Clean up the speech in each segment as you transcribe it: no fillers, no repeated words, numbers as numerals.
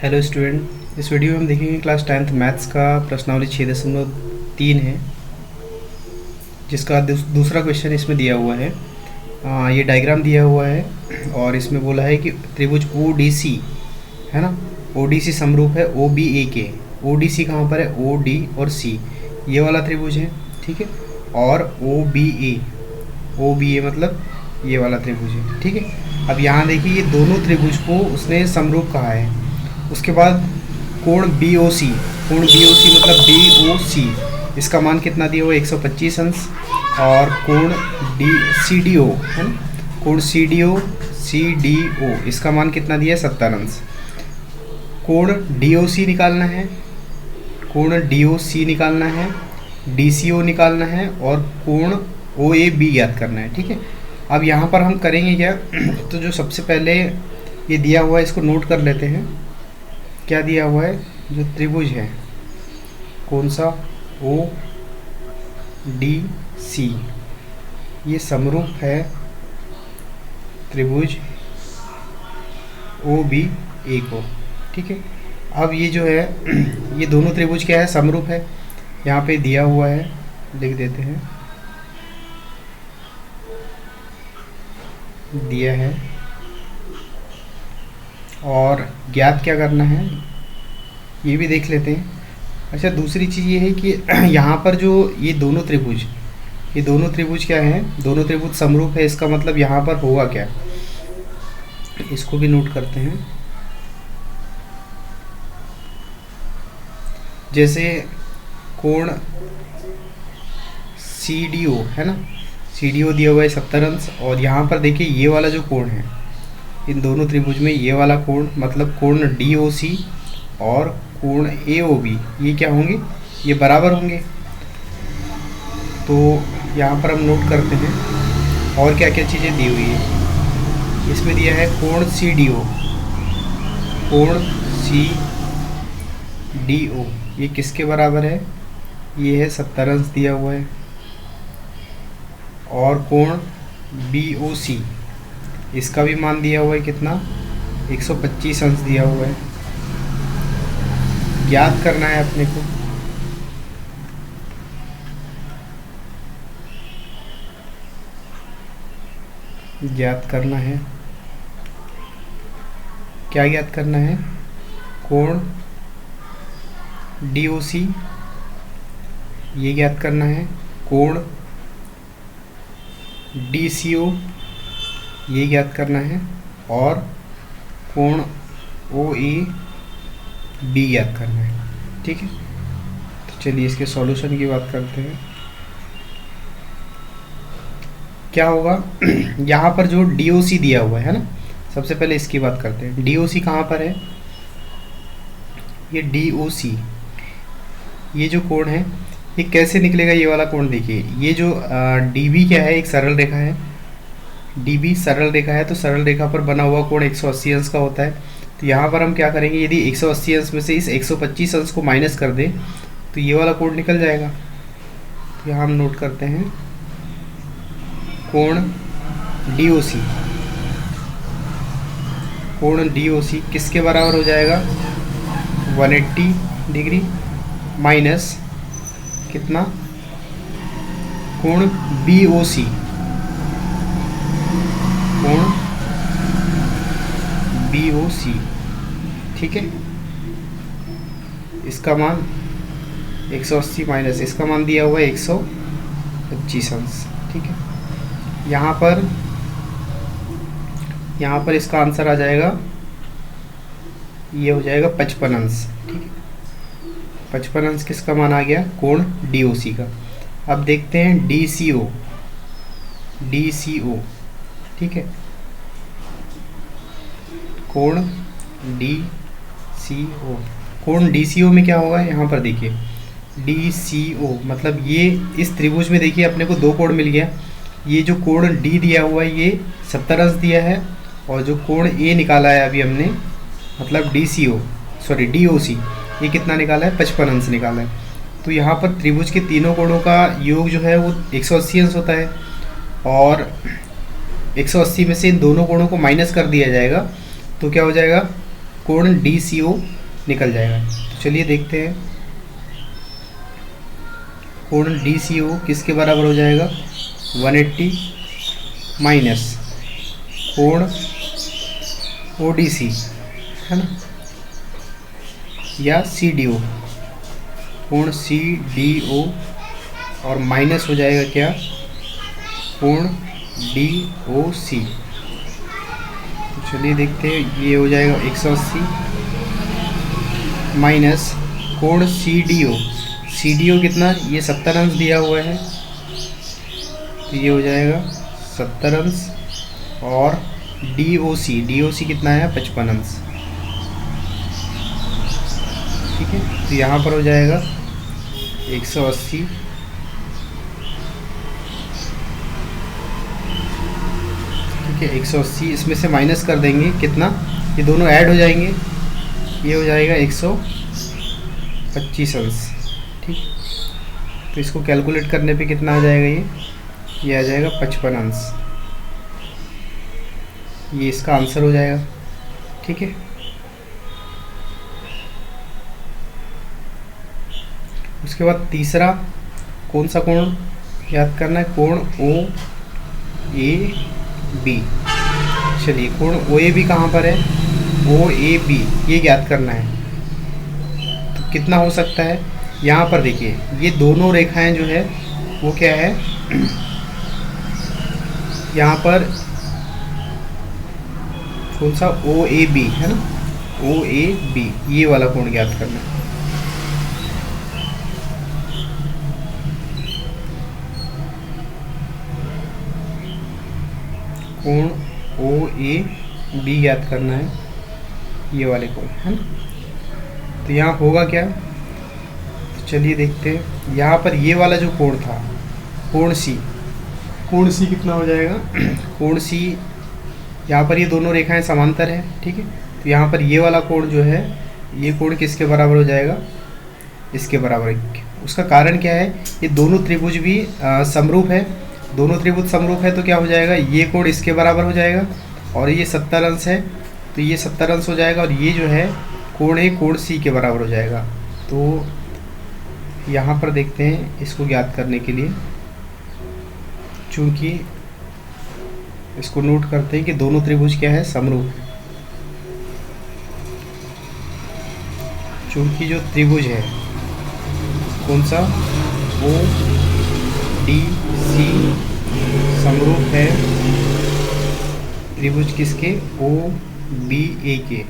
Hello student, इस video में हम देखेंगे क्लास 10th मैथ्स का प्रश्नावली 6.3 है, जिसका दूसरा क्वेश्चन इसमें दिया हुआ है। ये डायग्राम दिया हुआ है और इसमें बोला है कि त्रिभुज ओ डी सी है ना, ओ डी सी समरूप है ओ बी ए के। ओ डी सी कहाँ पर है? ओ डी और सी, ये वाला त्रिभुज है, ठीक है। और ओ बी ए मतलब ये वाला त्रिभुज है, ठीक है। अब यहाँ देखिए, ये दोनों त्रिभुज को उसने समरूप कहा है। उसके बाद कोण बी ओ सी, मतलब बी ओ सी, इसका मान कितना दिया हुआ है? 125 अंश। और कोण डी सी डी ओ है ना, कोण सी डी ओ इसका मान कितना दिया है? 70 अंश। कोण डी ओ सी निकालना है, कोण डी ओ सी निकालना है, डी सी ओ निकालना है और कोण ओ ए बी ज्ञात करना है, ठीक है। अब यहाँ पर हम करेंगे क्या? तो जो सबसे पहले ये दिया हुआ है इसको नोट कर लेते हैं। क्या दिया हुआ है? जो त्रिभुज है, कौन सा? ओ डी सी, ये समरूप है त्रिभुज ओ बी ए को, ठीक है। अब ये जो है ये दोनों त्रिभुज क्या है? समरूप है। यहाँ पे दिया हुआ है, लिख देते हैं, दिया है। और ज्ञात क्या करना है ये भी देख लेते हैं। अच्छा, दूसरी चीज़ ये है कि यहाँ पर जो ये दोनों त्रिभुज क्या है? दोनों त्रिभुज समरूप है, इसका मतलब यहाँ पर होगा क्या? इसको भी नोट करते हैं। जैसे कोण सी डी ओ है ना, सी डी ओ दिया हुआ है 70 अंश। और यहाँ पर देखिए ये वाला जो कोण है, इन दोनों त्रिभुज में ये वाला कोण मतलब कोण डी ओ सी और कोण ए ओ बी, ये क्या होंगे? ये बराबर होंगे। तो यहाँ पर हम नोट करते हैं। और क्या क्या चीज़ें दी हुई है इसमें? दिया है कोण सी डी ओ, कोण सी डी ओ ये किसके बराबर है? ये है 70 अंश दिया हुआ है। और कोण बी ओ सी, इसका भी मान दिया हुआ है कितना? 125 अंश दिया हुआ है। ज्ञात करना है अपने को। ज्ञात करना है, क्या ज्ञात करना है? कोण डी ओ सी ये ज्ञात करना है, कोण डी सी ओ ये ज्ञात करना है और कोण ओ ए बी ज्ञात करना है, ठीक है। तो चलिए इसके सॉल्यूशन की बात करते हैं। क्या होगा? यहाँ पर जो डी ओ सी दिया हुआ है ना, सबसे पहले इसकी बात करते हैं। डी ओ सी कहाँ पर है? ये डी ओ सी, ये जो कोण है ये कैसे निकलेगा? ये वाला कोण देखिए, ये जो डी बी क्या है? एक सरल रेखा है, डी बी सरल रेखा है। तो सरल रेखा पर बना हुआ कोण 180 अंश का होता है। तो यहाँ पर हम क्या करेंगे? यदि 180 अंश में से इस 125 अंश को माइनस कर दें तो ये वाला कोण निकल जाएगा। तो यहाँ हम नोट करते हैं कोण डी ओ सी, कोण डी ओ सी किसके बराबर हो जाएगा? 180 डिग्री माइनस कितना? कोण बी ओ सी, कोण बी ओ सी, ठीक है। इसका मान 180 माइनस इसका मान दिया हुआ है 125 अंश, ठीक है। यहाँ पर इसका आंसर आ जाएगा, ये हो जाएगा 55 अंश, ठीक है। 55 अंश किसका मान आ गया? कोण डी ओ सी का। अब देखते हैं डी सी ओ, ठीक है। कोण डी सी ओ, कोण डी सी ओ में क्या होगा? यहाँ पर देखिए डी सी ओ मतलब ये इस त्रिभुज में देखिए अपने को दो कोण मिल गया। ये जो कोण डी दिया हुआ है ये 70 अंश दिया है, और जो कोण ए निकाला है अभी हमने मतलब डी ओ सी ये कितना निकाला है? 55 अंश निकाला है। तो यहाँ पर त्रिभुज के तीनों कोणों का योग जो है वो 180 अंश होता है, और 180 में से इन दोनों कोणों को माइनस कर दिया जाएगा तो क्या हो जाएगा? कोण डी सी ओ निकल जाएगा। तो चलिए देखते हैं कोण डी सी ओ किसके बराबर हो जाएगा, 180 माइनस कोण ओ डी सी, है ना, या सी डी ओ, कोण सी डी ओ, और माइनस हो जाएगा क्या, कोण डी ओ सी। तो चलिए देखते हैं, ये हो जाएगा 180 माइनस कोण सी डी ओ, सी डी ओ कितना, ये 70 अंश दिया हुआ है, तो ये हो जाएगा 70 अंश, और डी ओ सी कितना है, 55 अंश। ठीक है, तो यहाँ पर हो जाएगा 180 ठीक है, 180 इसमें से माइनस कर देंगे कितना, ये दोनों ऐड हो जाएंगे, ये हो जाएगा 125 अंश। ठीक, तो इसको कैलकुलेट करने पे कितना आ जाएगा, ये आ जाएगा 55 अंश। ये इसका आंसर हो जाएगा। ठीक है, उसके बाद तीसरा कौन सा कोण याद करना है, कोण ओ ए बी। चलिए, कोण ओ ए बी कहाँ पर है, ओ ए बी, ये ज्ञात करना है। तो कितना हो सकता है, यहाँ पर देखिए ये दोनों रेखाएं जो है वो क्या है, यहाँ पर कौन सा, ओ ए बी है ना, ओ ए बी, ये वाला कोण ज्ञात करना है। कोण ओ ए बी ज्ञात करना है, ये वाले कोण, है ना। तो यहाँ होगा क्या, तो चलिए देखते हैं, यहाँ पर ये वाला जो कोण था, कोण सी कितना हो जाएगा, कोण सी, यहाँ पर ये दोनों रेखाएं समांतर है। ठीक है, तो यहाँ पर ये वाला कोण जो है, ये कोण किसके बराबर हो जाएगा, इसके बराबर। उसका कारण क्या है, ये दोनों त्रिभुज भी समरूप है, दोनों त्रिभुज समरूप है, तो क्या हो जाएगा, ये कोण इसके बराबर हो जाएगा, और ये 70 अंश है, तो ये 70 अंश हो जाएगा, और ये जो है कोण है, कोण सी के बराबर हो जाएगा। तो यहाँ पर देखते हैं इसको ज्ञात करने के लिए, चूँकि इसको नोट करते हैं कि दोनों त्रिभुज क्या है, समरूप। चूँकि जो त्रिभुज है कौन सा, ओ डी सी समरूप है त्रिभुज किसके, ओ बी ए के।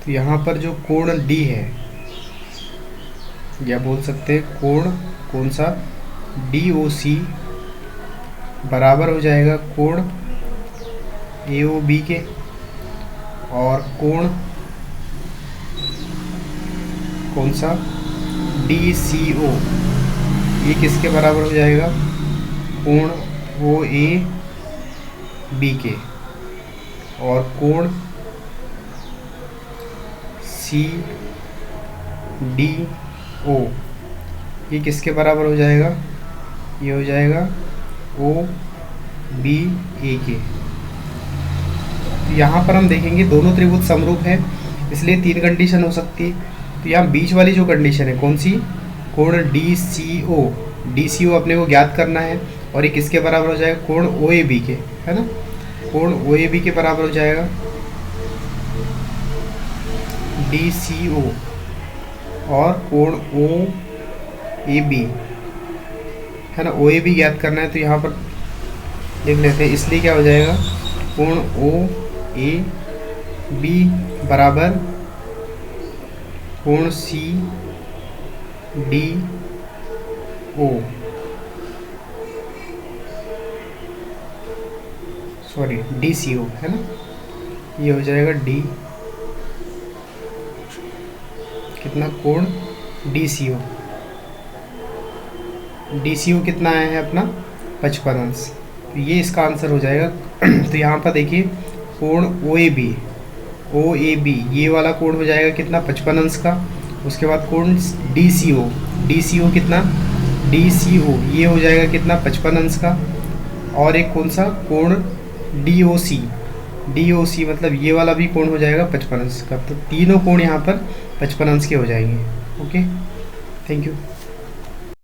तो यहाँ पर जो कोण डी है, या बोल सकते हैं कोण कौन सा, डी ओ सी बराबर हो जाएगा कोण ए ओ बी के, और कोण कौन सा, डी सी ओ, ये किसके बराबर हो जाएगा, कोण ओ ए बी के, और कोण सी डी ओ, ये किसके बराबर हो जाएगा, ये हो जाएगा ओ बी ए के। तो यहाँ पर हम देखेंगे दोनों त्रिभुज समरूप है, इसलिए 3 कंडीशन हो सकती है। तो यहाँ बीच वाली जो कंडीशन है कौन सी, कोण डी सी ओ अपने को ज्ञात करना है, और ये किसके बराबर हो जाएगा, कोण ओ ए बी के, है ना, कोण ओ ए बी के बराबर हो जाएगा डी सी ओ, और कोण ओ ए बी, है ना, ओ ए बी ज्ञात करना है। तो यहाँ पर लिख लेते हैं, इसलिए क्या हो जाएगा, कोण ओ ए बी बराबर कोण C D O, sorry D C O, है ना, ये हो जाएगा डी, कितना, कोण डी सी ओ, कितना आया है अपना, 55 अंश। तो ये इसका आंसर हो जाएगा। तो यहाँ पर देखिए कोण ओ ए बी, ये वाला कोण हो जाएगा कितना, 55 अंश का। उसके बाद कोण डी सी ओ कितना, डी सी ओ, ये हो जाएगा कितना, 55 अंश का। और एक कौन सा, कोण डी ओ सी, DOC मतलब ये वाला भी कोण हो जाएगा 55 अंश का। तो तीनों कोण यहाँ पर 55 अंश के हो जाएंगे। Okay, thank you.